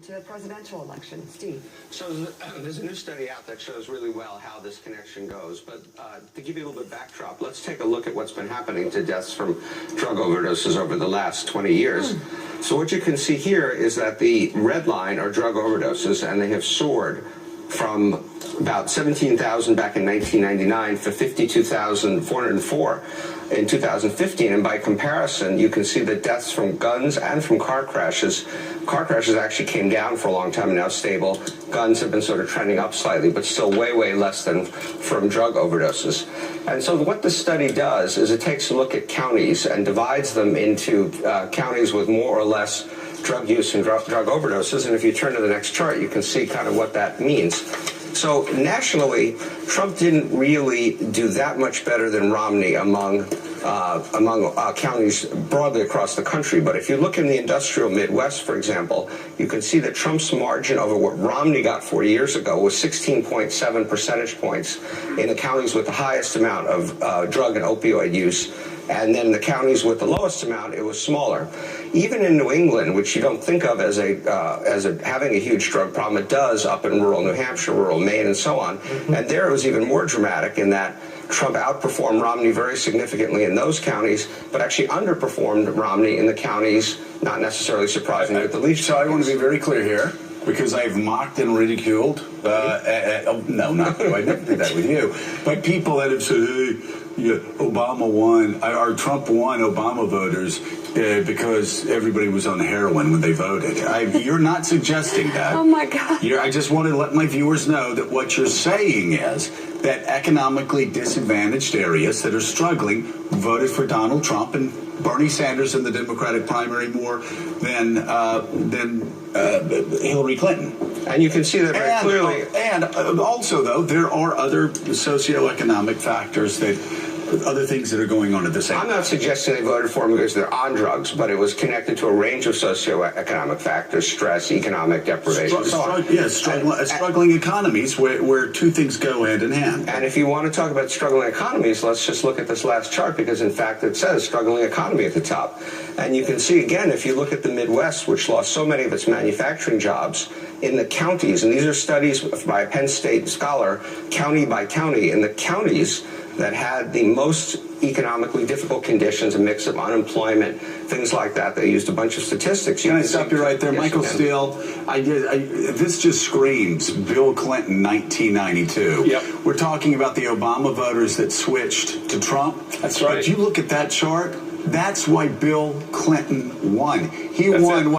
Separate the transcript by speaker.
Speaker 1: To the presidential election. Steve.
Speaker 2: So there's a new study out that shows really well how this connection goes. But to give you a little bit of backdrop, let's take a look at what's been happening to deaths from drug overdoses over the last 20 years. So what you can see here is that the red line are drug overdoses, and they have soared from about 17,000 back in 1999 to 52,404 in 2015. And by comparison, you can see that deaths from guns and from car crashes actually came down for a long time and now stable. Guns have been sort of trending up slightly, but still way, way less than from drug overdoses. And so what this study does is it takes a look at counties and divides them into counties with more or less drug use and drug overdoses. And if you turn to the next chart, you can see kind of what that means. So nationally, Trump didn't really do that much better than Romney among counties broadly across the country. But if you look in the industrial Midwest, for example, you can see that Trump's margin over what Romney got 4 years ago was 16.7 percentage points in the counties with the highest amount of drug and opioid use. And then the counties with the lowest amount, it was smaller. Even in New England, which you don't think of as having a huge drug problem, it does up in rural New Hampshire, rural Maine, and so on. And there it was even more dramatic in that Trump outperformed Romney very significantly in those counties, but actually underperformed Romney in the counties, not necessarily surprisingly, with the least.
Speaker 3: So I want to be very clear here, because I've mocked and ridiculed. No, not you. I never did that with you. But people that have said, hey, yeah, Obama won, or Trump won Obama voters because everybody was on heroin when they voted. You're not suggesting that.
Speaker 1: Oh, my God.
Speaker 3: I just want to let my viewers know that what you're saying is that economically disadvantaged areas that are struggling voted for Donald Trump and Bernie Sanders in the Democratic primary more than Hillary Clinton.
Speaker 2: And you can see that very clearly.
Speaker 3: And also, though, there are other socioeconomic factors other things that are going on at the same time.
Speaker 2: I'm not suggesting they voted for him because they're on drugs, but it was connected to a range of socioeconomic factors: stress, economic deprivation, so on.
Speaker 3: Struggling economies where two things go hand in hand.
Speaker 2: And if you want to talk about struggling economies, let's just look at this last chart, because in fact it says struggling economy at the top. And you can see again, if you look at the Midwest, which lost so many of its manufacturing jobs, in the counties, and these are studies by a Penn State scholar, county by county, in the counties that had the most economically difficult conditions, a mix of unemployment, things like that. They used a bunch of statistics.
Speaker 3: Can I stop you right there?
Speaker 2: Yes,
Speaker 3: Michael Steele, this just screams Bill Clinton 1992.
Speaker 2: Yep.
Speaker 3: We're talking about the Obama voters that switched to Trump.
Speaker 2: That's right.
Speaker 3: But you look at that chart, that's why Bill Clinton won. He won.